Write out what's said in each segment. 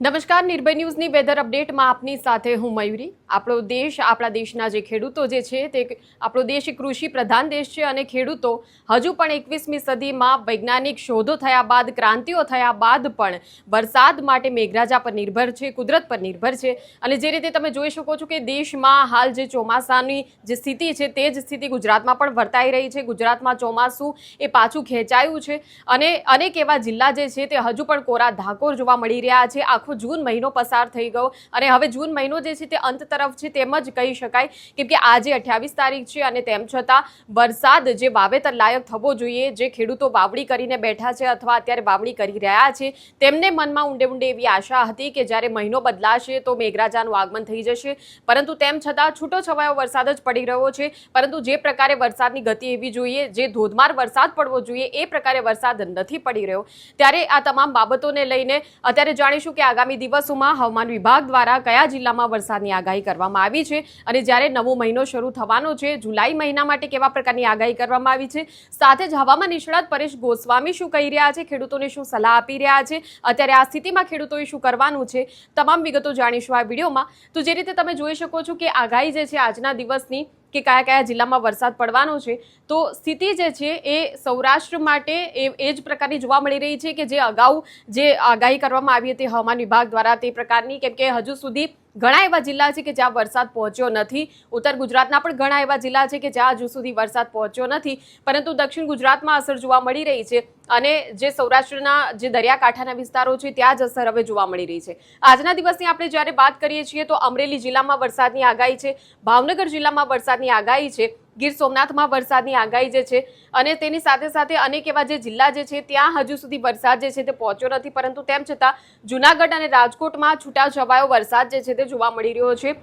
નમસ્કાર, નિર્ભય ન્યૂઝની વેધર અપડેટમાં આપની સાથે હું મયુરી। આપણો દેશ, આપણા દેશના જે ખેડૂતો જે છે તે આપણો દેશ કૃષિ પ્રધાન દેશ છે અને ખેડૂતો હજુ પણ 21મી સદીમાં વૈજ્ઞાનિક શોધો થયા બાદ, ક્રાંતિઓ થયા બાદ પણ વરસાદ માટે મેઘરાજા પર નિર્ભર છે, કુદરત પર નિર્ભર છે। અને જે રીતે તમે જોઈ શકો છો કે દેશમાં હાલ જે ચોમાસાની જે સ્થિતિ છે તે જ સ્થિતિ ગુજરાતમાં પણ વર્તાઈ રહી છે। ગુજરાતમાં ચોમાસું એ પાછું ખેંચાયું છે અને અનેક એવા જિલ્લા જે છે તે હજુ પણ કોરા ધાકોર જોવા મળી રહ્યા છે। આખો જૂન મહિનો પસાર થઈ ગયો અને હવે જૂન મહિનો જે છે તે અંત તરફ છે તેમ જ કહી શકાય, કેમ કે આજે 28 તારીખ છે અને તેમ છતાં વરસાદ જે વાવેતર લાયક થવો જોઈએ, જે ખેડૂતો વાવણી કરીને બેઠા છે અથવા અત્યારે વાવણી કરી રહ્યા છે, તેમને મનમાં ઊંડે ઊંડે એવી આશા હતી કે જ્યારે મહિનો બદલાશે તો મેઘરાજાનું આગમન થઈ જશે, પરંતુ તેમ છતાં છૂટો છવાયો વરસાદ જ પડી રહ્યો છે। પરંતુ જે પ્રકારે વરસાદની ગતિ એવી જોઈએ, જે ધોધમાર વરસાદ પડવો જોઈએ એ પ્રકારે વરસાદ નથી પડી રહ્યો। ત્યારે આ તમામ બાબતોને લઈને અત્યારે જાણીશું કે આગામી દિવસોમાં હવામાન વિભાગ દ્વારા કયા જિલ્લામાં વરસાદની આગાહી કરવામાં આવી છે અને જ્યારે નવો મહિનો શરૂ થવાનો છે, જુલાઈ મહિના માટે કેવા પ્રકારની આગાહી કરવામાં આવી છે। સાથે જ હવામાન નિષ્ણાત પરેશ ગોસ્વામી શું કહી રહ્યા છે, ખેડૂતોને શું સલાહ આપી રહ્યા છે, અત્યારે આ સ્થિતિમાં ખેડૂતોએ શું કરવાનું છે, તમામ વિગતો જાણીશું આ વિડીયોમાં। તો જે રીતે તમે જોઈ શકો છો કે આગાહી જે છે આજના દિવસની કે કયા કયા જિલ્લામાં વરસાદ પડવાનો છે, તો સ્થિતિ જે છે એ સૌરાષ્ટ્ર માટે એ જ પ્રકારની જોવા મળી રહી છે કે જે અગાઉ જે આગાહી કરવામાં આવી હતી હવામાન વિભાગ દ્વારા તે પ્રકારની, કેમ કે હજુ સુધી ઘણા એવા જિલ્લા છે કે જ્યાં વરસાદ પહોંચ્યો નથી। ઉત્તર ગુજરાતના પણ ઘણા એવા જિલ્લા છે કે જ્યાં હજુ સુધી વરસાદ પહોંચ્યો નથી, પરંતુ દક્ષિણ ગુજરાતમાં અસર જોવા મળી રહી છે અને જે સૌરાષ્ટ્રના જે દરિયાકાંઠાના વિસ્તારો છે ત્યાં જ અસર હવે જોવા મળી રહી છે। આજના દિવસની આપણે જ્યારે વાત કરીએ છીએ તો અમરેલી જિલ્લામાં વરસાદની આગાહી છે, ભાવનગર જિલ્લામાં વરસાદની આગાહી છે, ગીર સોમનાથમાં વરસાદની આગાહી જે છે અને તેની સાથે સાથે અનેક એવા જે જિલ્લા જે છે ત્યાં હજુ સુધી વરસાદ જે છે તે પહોંચ્યો નથી, પરંતુ તેમ છતાં જૂનાગઢ અને રાજકોટમાં છૂટાછવાયો વરસાદ જે છે તે જોવા મળી રહ્યો છે।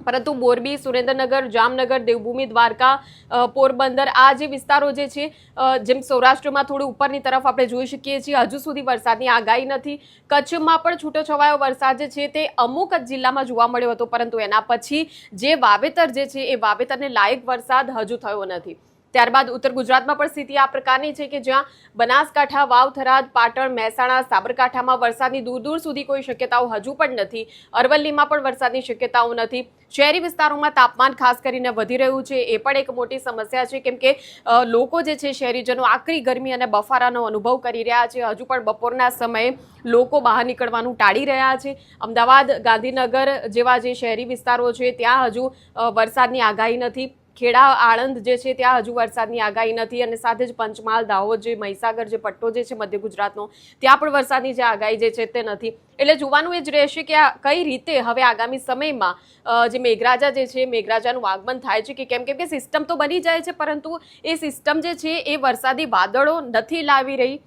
પરંતુ મોરબી, સુરેન્દ્રનગર, જામનગર, દેવભૂમિ, દ્વારકા, પોરબંદર આ જે વિસ્તારો જે છે, જેમ સૌરાષ્ટ્રમાં થોડું ઉપરની તરફ આપણે જોઈ શકીએ છીએ, હજુ સુધી વરસાદની આગાહી નથી। કચ્છમાં પણ છૂટોછવાયો વરસાદ જે છે તે અમુક જ જિલ્લામાં જોવા મળ્યો હતો, પરંતુ એના પછી જે વાવેતર જે છે એ વાવેતરને લાયક વરસાદ હજુ થયો નથી। ત્યારબાદ ઉત્તર ગુજરાતમાં પણ સ્થિતિ આ પ્રકારની છે કે જ્યાં બનાસકાંઠા, વાવ, થરાદ, પાટણ, મહેસાણા, સાબરકાંઠામાં વરસાદની દૂર દૂર સુધી કોઈ શક્યતાઓ હજુ પણ નથી। અરવલ્લીમાં પણ વરસાદની શક્યતાઓ નથી। શહેરી વિસ્તારોમાં તાપમાન ખાસ કરીને વધી રહ્યું છે, એ પણ એક મોટી સમસ્યા છે, કેમ કે લોકો જે છે શહેરીજનો આકરી ગરમી અને બફારાનો અનુભવ કરી રહ્યા છે। હજુ પણ બપોરના સમયે લોકો બહાર નીકળવાનું ટાળી રહ્યા છે। અમદાવાદ, ગાંધીનગર જેવા જે શહેરી વિસ્તારો છે ત્યાં હજુ વરસાદની આગાહી નથી। ખેડા, આણંદ જે છે ત્યાં હજુ વરસાદની આગાહી નથી અને સાથે જ પંચમહાલ, દાહોદ, જે મહીસાગર જે પટ્ટો જે છે મધ્ય ગુજરાતનો, ત્યાં પણ વરસાદની જે આગાહી જે છે તે નથી। એટલે જોવાનું એ જ રહેશે કે આ કઈ રીતે હવે આગામી સમયમાં જે મેઘરાજા જે છે મેઘરાજાનું આગમન થાય છે કે કેમ કે સિસ્ટમ તો બની જાય છે, પરંતુ એ સિસ્ટમ જે છે એ વરસાદી વાદળો નથી લાવી રહી।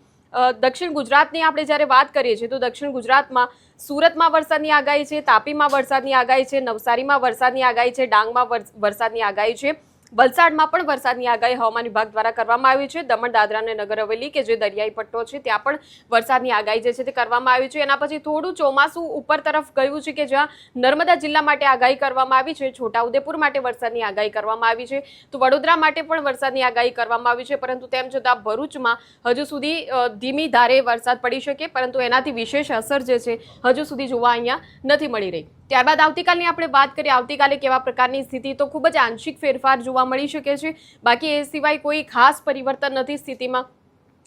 દક્ષિણ ગુજરાતની આપણે જ્યારે વાત કરીએ છીએ તો દક્ષિણ ગુજરાતમાં સુરતમાં વરસાદની આગાહી છે, તાપીમાં વરસાદની આગાહી છે, નવસારીમાં વરસાદની આગાહી છે, ડાંગમાં વરસાદની આગાહી છે, વલસાડમાં પણ વરસાદની આગાહી હવામાન વિભાગ દ્વારા કરવામાં આવી છે। દમણ, દાદરા અને નગર હવેલી કે જે દરિયાઈ પટ્ટો છે ત્યાં પણ વરસાદની આગાહી જે છે તે કરવામાં આવી છે। એના પછી થોડું ચોમાસું ઉપર તરફ ગયું છે કે જ્યાં નર્મદા જિલ્લા માટે આગાહી કરવામાં આવી છે, છોટાઉદેપુર માટે વરસાદની આગાહી કરવામાં આવી છે, તો વડોદરા માટે પણ વરસાદની આગાહી કરવામાં આવી છે, પરંતુ તેમ છતાં ભરૂચમાં હજુ સુધી ધીમી ધારે વરસાદ પડી શકે, પરંતુ એનાથી વિશેષ અસર જે છે હજુ સુધી જોવા અહીંયા નથી મળી રહી। ત્યારબાદ આવતીકાલની આપણે વાત કરીએ, આવતીકાલે કેવા પ્રકારની સ્થિતિ, તો ખૂબ જ આંશિક ફેરફાર જોવા મળી શકે છે, બાકી એ સિવાય કોઈ ખાસ પરિવર્તન નથી સ્થિતિમાં।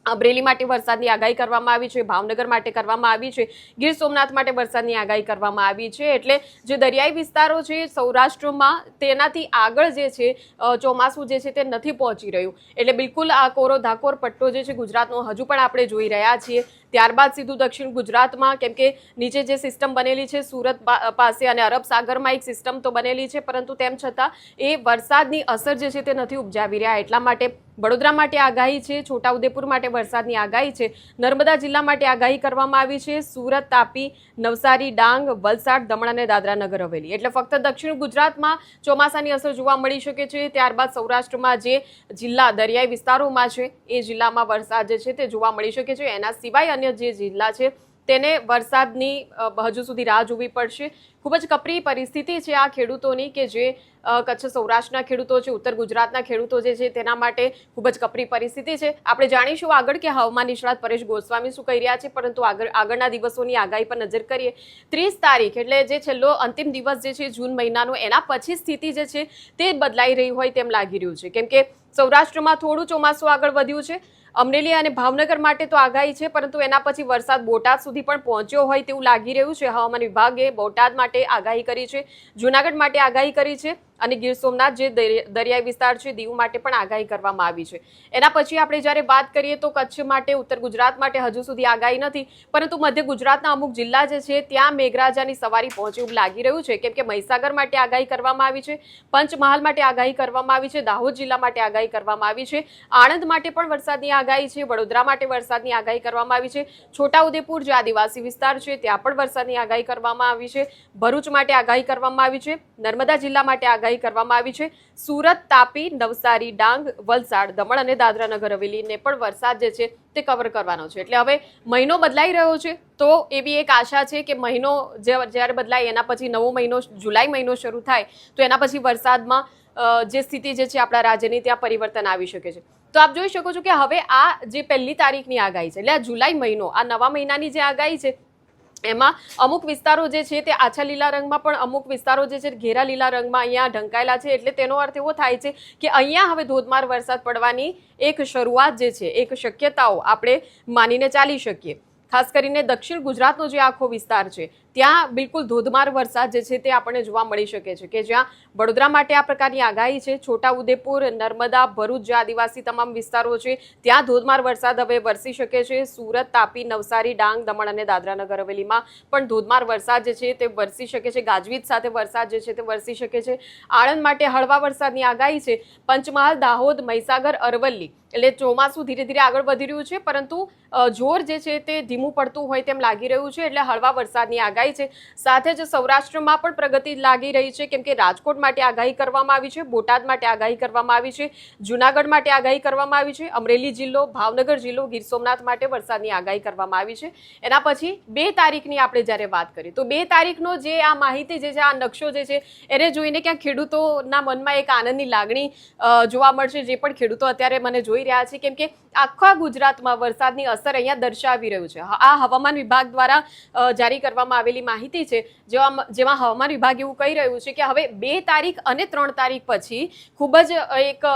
અમરેલી માટે વરસાદની આગાહી કરવામાં આવી છે, ભાવનગર માટે કરવામાં આવી છે, ગીર સોમનાથ માટે વરસાદની આગાહી કરવામાં આવી છે। એટલે જે દરિયાઈ વિસ્તારો છે સૌરાષ્ટ્રમાં તેનાથી આગળ જે છે ચોમાસું જે છે તે નથી પહોંચી રહ્યું, એટલે બિલકુલ આ કોરો ધાકોર પટ્ટો જે છે ગુજરાતનો હજુ પણ આપણે જોઈ રહ્યા છીએ। ત્યારબાદ સીધું દક્ષિણ ગુજરાતમાં, કેમ કે નીચે જે સિસ્ટમ બનેલી છે સુરત પાસે અને અરબ સાગરમાં એક સિસ્ટમ તો બનેલી છે, પરંતુ તેમ છતાં એ વરસાદની અસર જે છે તે નથી ઉપજાવી રહ્યા। એટલા માટે વડોદરા માટે આગાહી છે, છોટાઉદેપુર માટે વરસાદની આગાહી છે, નર્મદા જિલ્લા માટે આગાહી કરવામાં આવી છે, સુરત, તાપી, નવસારી, ડાંગ, વલસાડ, દમણ અને દાદરા નગર હવેલી, એટલે ફક્ત દક્ષિણ ગુજરાતમાં ચોમાસાની અસર જોવા મળી શકે છે। ત્યારબાદ સૌરાષ્ટ્રમાં જે જિલ્લા દરિયાઈ વિસ્તારોમાં છે એ જિલ્લામાં વરસાદ જે છે તે જોવા મળી શકે છે। એના સિવાય અન્ય જે જિલ્લા છે તેને વરસાદની હજુ સુધી રાહ જોવી પડશે. ખૂબ જ કપરી પરિસ્થિતિ છે આ ખેડૂતોની, કે જે કચ્છ સૌરાષ્ટ્રના ખેડૂતો છે, ઉત્તર ગુજરાતના ખેડૂતો જે છે તેના માટે ખૂબ જ કપરી પરિસ્થિતિ છે. આપણે જાણીશું આગળ કે હવામાન નિષ્ણાત પરેશ ગોસ્વામી શું કહી રહ્યા છે, પરંતુ આગળના દિવસોની આગાહી પર નજર કરીએ. 30 તારીખ એટલે જે છેલ્લો અંતિમ દિવસ જે છે જૂન મહિનાનો, એના પછી સ્થિતિ જે છે તે બદલાઈ રહી હોય તેમ લાગી રહ્યું છે. કેમ કે સૌરાષ્ટ્રમાં થોડું ચોમાસું આગળ વધ્યું છે. અમરેલી અને ભાવનગર માટે તો આગાહી છે, પરંતુ એના પછી વરસાદ બોટાદ સુધી પણ પહોંચ્યો હોય તેવું લાગી રહ્યું છે. હવામાન વિભાગે બોટાદ માટે આગાહી કરી છે, જૂનાગઢ માટે આગાહી કરી છે અને ગીર સોમનાથ જે દરિયાઈ વિસ્તાર છે દીવ માટે પણ આગાહી કરવામાં આવી છે. એના પછી આપણે જ્યારે વાત કરીએ તો કચ્છ માટે, ઉત્તર ગુજરાત માટે હજુ સુધી આગાહી નથી, પરંતુ મધ્ય ગુજરાતના અમુક જિલ્લા જે છે ત્યાં મેઘરાજાની સવારી પહોંચે એવું લાગી રહ્યું છે. કેમ કે મહીસાગર માટે આગાહી કરવામાં આવી છે, પંચમહાલ માટે આગાહી કરવામાં આવી છે, દાહોદ જિલ્લા માટે આગાહી કરવામાં આવી છે, આણંદ માટે પણ વરસાદની આગાહી છે, વડોદરા માટે વરસાદની આગાહી કરવામાં આવી છે, છોટાઉદેપુર જે આદિવાસી વિસ્તાર છે ત્યાં પણ વરસાદની આગાહી કરવામાં આવી છે, ભરૂચ માટે આગાહી કરવામાં આવી છે, નર્મદા જિલ્લા માટે આગાહી કરવામાં આવી છે, સુરત, તાપી, નવસારી, ડાંગ, વલસાડ, દમણ અને દાદરા નગર હવેલીને પણ વરસાદ જે છે તે કવર કરવાનો છે. એટલે હવે મહિનો બદલાઈ રહ્યો છે, તો એવી એક આશા છે કે મહિનો જ્યારે બદલાય એના પછી નવો મહિનો જુલાઈ મહિનો શરૂ થાય તો એના પછી વરસાદમાં જે સ્થિતિ જે છે આપણા રાજ્યની ત્યાં પરિવર્તન આવી શકે છે. તો આપ જોઈ શકો છો કે હવે આ જે 1 તારીખની આગાહી છે, એટલે આ જુલાઈ મહિનો, આ નવા મહિનાની જે આગાહી છે એમાં અમુક વિસ્તારો જે છે તે આછા લીલા રંગમાં, પણ અમુક વિસ્તારો જે છે ઘેરા લીલા રંગમાં અહીંયા ઢંકાયેલા છે. એટલે તેનો અર્થ એવો થાય છે કે અહીંયા હવે ધોધમાર વરસાદ પડવાની એક શરૂઆત જે છે, એક શક્યતાઓ આપણે માનીને ચાલી શકીએ. ખાસ કરીને દક્ષિણ ગુજરાતનો જે આખો વિસ્તાર છે ત્યાં બિલકુલ ધોધમાર વરસાદ જે છે તે આપણને જોવા મળી શકે છે. કે જ્યાં વડોદરા માટે આ પ્રકારની આગાહી છે, છોટાઉદેપુર, નર્મદા, ભરૂચ જે આદિવાસી તમામ વિસ્તારો છે ત્યાં ધોધમાર વરસાદ હવે વરસી શકે છે. સુરત, તાપી, નવસારી, ડાંગ, દમણ અને દાદરા નગર હવેલીમાં પણ ધોધમાર વરસાદ જે છે તે વરસી શકે છે. ગાજવીજ સાથે વરસાદ જે છે તે વરસી શકે છે. આણંદ માટે હળવા વરસાદની આગાહી છે. પંચમહાલ, દાહોદ, મહીસાગર, અરવલ્લી, એટલે ચોમાસું ધીરે ધીરે આગળ વધી રહ્યું છે, પરંતુ જોર જે છે તે ધીમું પડતું હોય તેમ લાગી રહ્યું છે. એટલે હળવા વરસાદની આગાહી છે. સાથે જ સૌરાષ્ટ્રમાં પણ પ્રગતિ લાગી રહી છે, કેમ કે રાજકોટ માટે આગાહી કરવામાં આવી છે, બોટાદ માટે આગાહી કરવામાં આવી છે, જૂનાગઢ માટે આગાહી કરવામાં આવી છે, અમરેલી જિલ્લો, ભાવનગર જિલ્લો, ગીર સોમનાથ માટે વરસાદની આગાહી કરવામાં આવી છે. એના પછી 2 તારીખની આપણે જ્યારે વાત કરીએ તો 2 તારીખનો જે આ માહિતી જે છે, આ નકશો જે છે, એને જોઈને ક્યાંક ખેડૂતોના મનમાં એક આનંદની લાગણી જોવા મળશે. જે પણ ખેડૂતો અત્યારે મને જોઈ રહ્યા છે, કેમ કે આખા ગુજરાતમાં વરસાદની અસર અહીંયા દર્શાવી રહ્યું છે. આ હવામાન વિભાગ દ્વારા જારી કરવામાં આવેલી માહિતી છે, જેમાં હવામાન વિભાગ એવું કહી રહ્યું છે કે હવે 2 તારીખ અને 3 તારીખ પછી ખૂબ જ એક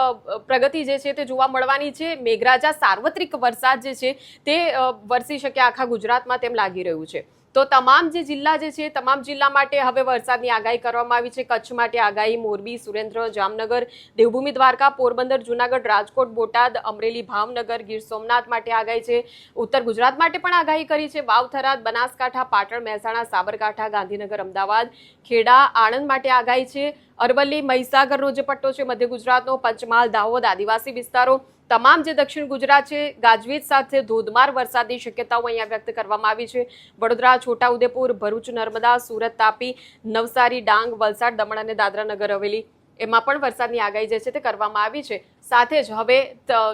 પ્રગતિ જે છે તે જોવા મળવાની છે. મેઘરાજા સાર્વત્રિક વરસાદ જે છે તે વરસી શકે આખા ગુજરાતમાં તેમ લાગી રહ્યું છે. તો તમામ જે જિલ્લા જે છે, તમામ જિલ્લા માટે હવે વરસાદની આગાહી કરવામાં આવી છે. કચ્છ માટે આગાહી, મોરબી, સુરેન્દ્ર, જામનગર, દેવભૂમિ દ્વારકા, પોરબંદર, જૂનાગઢ, રાજકોટ, બોટાદ, અમરેલી, ભાવનગર, ગીર સોમનાથ માટે આગાહી છે. ઉત્તર ગુજરાત માટે પણ આગાહી કરી છે. વાવ, થરાદ, બનાસકાંઠા, પાટણ, મહેસાણા, સાબરકાંઠા, ગાંધીનગર, અમદાવાદ, ખેડા, આણંદ માટે આગાહી છે. અરવલ્લી, મહીસાગરનો જે પટ્ટો છે મધ્ય ગુજરાતનો, પંચમહાલ, દાહોદ, આદિવાસી વિસ્તારો, તમામ જે દક્ષિણ ગુજરાત છે, ગાજવીજ સાથે ધોધમાર વરસાદની શક્યતાઓ અહીંયા વ્યક્ત કરવામાં આવી છે. વડોદરા, છોટાઉદેપુર, ભરૂચ, નર્મદા, સુરત, તાપી, નવસારી, ડાંગ, વલસાડ, દમણ અને દાદરા નગર હવેલી, એમાં પણ વરસાદની આગાહી જે છે તે કરવામાં આવી છે. સાથે જ હવે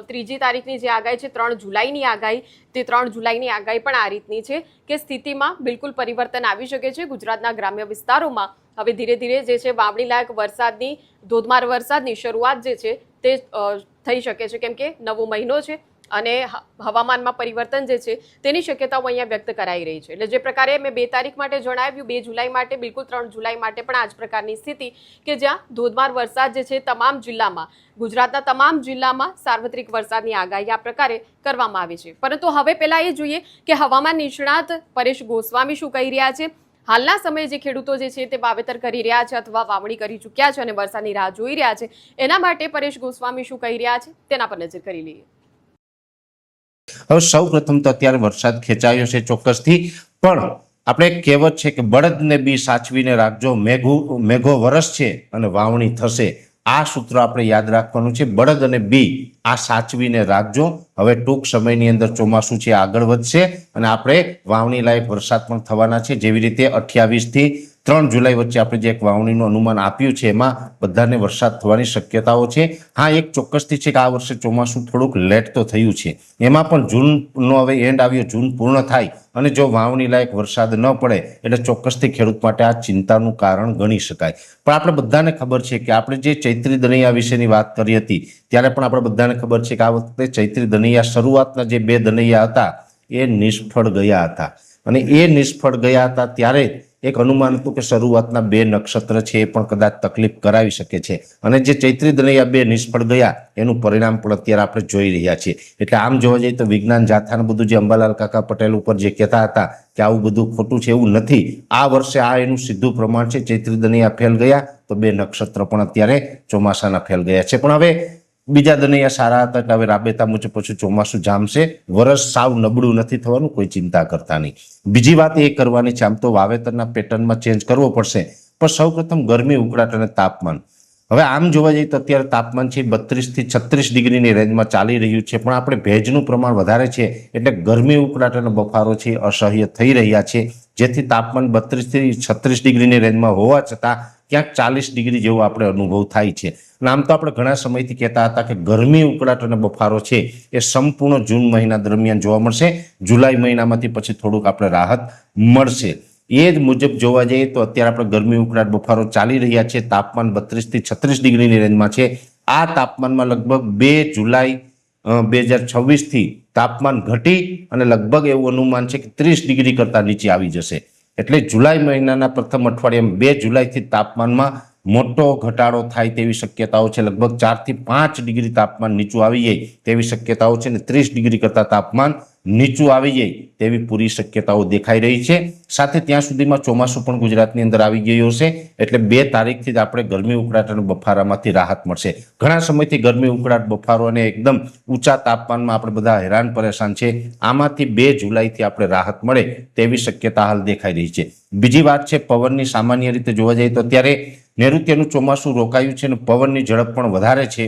3જી તારીખની જે આગાહી છે, 3 જુલાઈની આગાહી, તે 3 જુલાઈની આગાહી પણ આ રીતની છે કે સ્થિતિમાં બિલકુલ પરિવર્તન આવી શકે છે. ગુજરાતના ગ્રામ્ય વિસ્તારોમાં હવે ધીરે ધીરે જે છે વાવણી લાયક વરસાદની, ધોધમાર વરસાદની શરૂઆત જે છે તે થઈ શકે છે. કેમ કે નવો મહિનો છે અને હવામાનમાં પરિવર્તન જે છે તેની શક્યતાઓ અહીંયા વ્યક્ત કરાઈ રહી છે. એટલે જે પ્રકારે મેં 2 તારીખ માટે જણાવ્યું, 2 જુલાઈ માટે, બિલકુલ 3 જુલાઈ માટે પણ આ જ પ્રકારની સ્થિતિ કે જ્યાં ધોધમાર વરસાદ જે છે તમામ જિલ્લામાં, ગુજરાતના તમામ જિલ્લામાં સાર્વત્રિક વરસાદની આગાહી આ પ્રકારે કરવામાં આવી છે. પરંતુ હવે પહેલા એ જોઈએ કે હવામાન નિષ્ણાત પરેશ ગોસ્વામી શું કહી રહ્યા છે. હાલના સમયે જે ખેડૂતો જે છે તે વાવેતર કરી રહ્યા છે અથવા વાવણી કરી ચૂક્યા છે અને વરસાદની રાહ જોઈ રહ્યા છે, એના માટે પરેશ ગોસ્વામી શું કહી રહ્યા છે તેના પર નજર કરી લઈએ. હવે સૌ પ્રથમ તો અત્યારે વરસાદ ખેંચાયો છે ચોક્કસથી, પણ આપણે કહેવત છે કે બળદને બી સાચવીને રાખજો, મેઘો વરસ છે અને વાવણી થશે. આ સૂત્ર આપણે યાદ રાખવાનું છે. બળદ અને બી આ સાચવીને રાખજો. હવે ટૂંક સમયની અંદર ચોમાસું છે આગળ વધશે અને આપણે વાવણી લાયક વરસાદ પણ થવાના છે. જેવી રીતે 28 થી 3 જુલાઈ વચ્ચે આપણે જે એક વાવણીનું અનુમાન આપ્યું છે એમાં બધાને વરસાદ થવાની શક્યતાઓ છે. હા, એક ચોક્કસથી છે કે આ વર્ષે ચોમાસું થોડુંક લેટ તો થયું છે. એમાં પણ જૂનનો હવે એન્ડ આવ્યો, જૂન પૂર્ણ થાય અને જો વાવણી લાયક વરસાદ ન પડે એટલે ચોક્કસથી ખેડૂત માટે આ ચિંતાનું કારણ ગણી શકાય. પણ આપણે બધાને ખબર છે કે આપણે જે ચૈત્રી દનૈયા વિશેની વાત કરી હતી ત્યારે પણ આપણે બધાને ખબર છે કે આ વખતે ચૈત્રી દનૈયા શરૂઆતના જે 2 દનૈયા હતા એ નિષ્ફળ ગયા હતા. અને એ નિષ્ફળ ગયા હતા ત્યારે એક અનુમાન હતું કે શરૂઆતના 2 નક્ષત્ર છે એ પણ કદાચ તકલીફ કરાવી શકે છે. અને જે ચૈત્રી દનૈયા 2 નિષ્ફળ ગયા એનું પરિણામ પણ અત્યારે આપણે જોઈ રહ્યા છીએ. એટલે આમ જોવા જઈએ તો વિજ્ઞાન જાથાને બધું જે અંબાલાલ કાકા પટેલ ઉપર જે કહેતા હતા કે આવું બધું ખોટું છે, એવું નથી. આ વર્ષે આ એનું સીધું પ્રમાણ છે. ચૈત્રી દનૈયા ફેલ ગયા તો 2 નક્ષત્ર પણ અત્યારે ચોમાસાના ફેલ ગયા છે. પણ હવે બીજા દનૈયા સારા હતા એટલે હવે રાબેતા મુજબ પછી ચોમાસું જામશે. વરસ સાવ નબળું નથી થવાનું, કોઈ ચિંતા કરતા નહીં. બીજી વાત એ કરવાની છે, આમ તો વાવેતરના પેટર્નમાં ચેન્જ કરવો પડશે, પણ સૌપ્રથમ ગરમી, ઉકળાટ અને તાપમાન. હવે આમ જોવા જઈએ તો અત્યારે તાપમાન છે 32 થી 36 ડિગ્રીની રેન્જમાં ચાલી રહ્યું છે, પણ આપણે ભેજનું પ્રમાણ વધારે છે એટલે ગરમી, ઉકળાટ અને બફારો છે અસહ્ય થઈ રહ્યા છે, જેથી તાપમાન 32 થી 36 ડિગ્રીની રેન્જમાં હોવા છતાં ક્યાંક 40 ડિગ્રી જેવો આપણે અનુભવ થાય છે. અને આમ તો આપણે ઘણા સમયથી કહેતા હતા કે ગરમી, ઉકળાટ અને બફારો છે એ સંપૂર્ણ જૂન મહિના દરમિયાન જોવા મળશે. જુલાઈ મહિનામાંથી પછી થોડુંક આપણે રાહત મળશે. એ જ મુજબ જોવા જઈએ તો અત્યારે આપણે ગરમી, ઉકળાટ, બફારો ચાલી રહ્યા છે. તાપમાન 32 થી 36 ડિગ્રીની રેન્જમાં છે. આ તાપમાનમાં લગભગ 2 જુલાઈ 2026 થી તાપમાન ઘટી અને લગભગ એવું અનુમાન છે કે 30 ડિગ્રી કરતાં નીચે આવી જશે. એટલે જુલાઈ મહિનાના પ્રથમ અઠવાડિયામાં 2 જુલાઈથી તાપમાનમાં મોટો ઘટાડો થાય તેવી શક્યતાઓ છે. લગભગ 4 થી 5 ડિગ્રી તાપમાન નીચું આવી જાય તેવી શક્યતાઓ છે અને 30 ડિગ્રી કરતાં તાપમાન નીચું આવી જાય તેવી પૂરી શક્યતાઓ દેખાઈ રહી છે. સાથે ત્યાં સુધીમાં ચોમાસું પણ ગુજરાતની અંદર આવી ગયું હશે. એટલે 2 તારીખથી જ આપણે ગરમી, ઉકળાટ અને બફારામાંથી રાહત મળશે. ઘણા સમયથી ગરમી, ઉકળાટ, બફારો અને એકદમ ઊંચા તાપમાનમાં આપણે બધા હેરાન પરેશાન છે. આમાંથી 2 જુલાઈથી આપણે રાહત મળે તેવી શક્યતા હાલ દેખાઈ રહી છે. બીજી વાત છે પવનની. સામાન્ય રીતે જોવા જઈએ તો અત્યારે નૈઋત્યનું ચોમાસું રોકાયું છે અને પવનની ઝડપ પણ વધારે છે.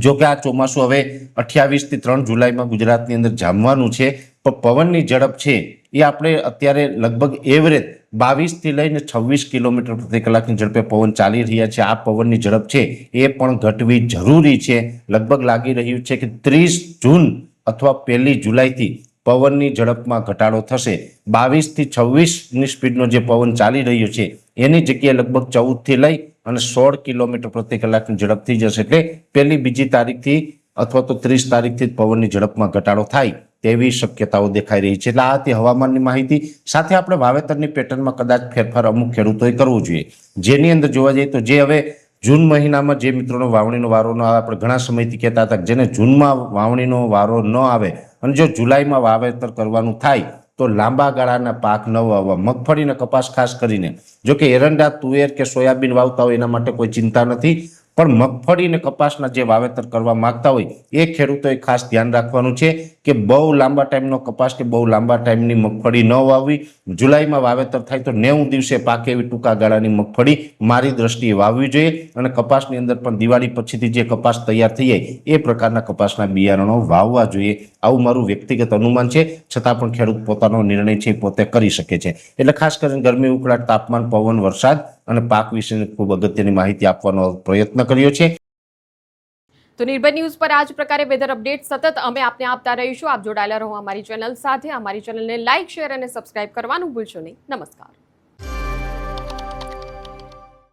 જો કે આ ચોમાસું હવે 28 થી 3 જુલાઈમાં ગુજરાતની અંદર જામવાનું છે, પણ પવનની ઝડપ છે એ આપણે અત્યારે લગભગ એવરેજ 22 થી લઈને 26 કિલોમીટર પ્રતિ કલાકની ઝડપે પવન ચાલી રહ્યા છે. આ પવનની ઝડપ છે એ પણ ઘટવી જરૂરી છે. લગભગ લાગી રહ્યું છે કે 30 જૂન અથવા 1 જુલાઈથી પવનની ઝડપમાં ઘટાડો થશે. 22 થી 26ની સ્પીડનો જે પવન ચાલી રહ્યો છે એની જગ્યાએ લગભગ 14 થી લઈ અને 16 કિલોમીટર પ્રતિ કલાકની ઝડપ થઈ જશે. એટલે 1લી, 2જી તારીખથી અથવા તો 30 તારીખથી પવનની ઝડપમાં ઘટાડો થાય તેવી શક્યતાઓ દેખાઈ રહી છે. એટલે આ હતી હવામાનની માહિતી. સાથે આપણે વાવેતરની પેટર્નમાં કદાચ ફેરફાર અમુક ખેડૂતોએ કરવો જોઈએ, જેની અંદર જોવા જઈએ તો જે હવે જૂન મહિનામાં જે મિત્રોનો વાવણીનો વારો ન આવે, આપણે ઘણા સમયથી કહેતા હતા કે જેને જૂનમાં વાવણીનો વારો ન આવે અને જો જુલાઈમાં વાવેતર કરવાનું થાય તો લાંબા ગાળાના પાક ન વાવવા. મગફળી અને કપાસ ખાસ કરીને, જો કે એરંડા, તુવેર કે સોયાબીન વાવતા હોય એના માટે કોઈ ચિંતા નથી, પણ મગફળી અને કપાસના જે વાવેતર કરવા માંગતા હોય એ ખેડૂતોએ ખાસ ધ્યાન રાખવાનું છે કે બહુ લાંબા ટાઈમનો કપાસ કે બહુ લાંબા ટાઈમની મગફળી ન વાવવી. જુલાઈમાં વાવેતર થાય તો 90 દિવસે પાકે એવી ટૂંકા ગાળાની મગફળી મારી દ્રષ્ટિએ વાવવી જોઈએ. અને કપાસની અંદર પણ દિવાળી પછીથી જે કપાસ તૈયાર થઈ જાય એ પ્રકારના કપાસના બિયારણો વાવવા જોઈએ. આવું મારું વ્યક્તિગત અનુમાન છે. છતાં પણ ખેડૂત પોતાનો નિર્ણય છે પોતે કરી શકે છે. એટલે ખાસ કરીને ગરમી, ઉકળાટ, તાપમાન, પવન, વરસાદ અને પાક વિશેની ખૂબ અગત્યની માહિતી આપવાનો પ્રયત્ન કર્યો છે. તો નિર્ભય ન્યૂઝ પર આ જ પ્રકારે વેધર અપડેટ સતત અમે આપને આપતા રહીશું. આપ જોડાયેલા રહો અમારી ચેનલ સાથે. અમારી ચેનલને લાઇક, શેર અને સબસ્ક્રાઇબ કરવાનું ભૂલશો નહીં. નમસ્કાર.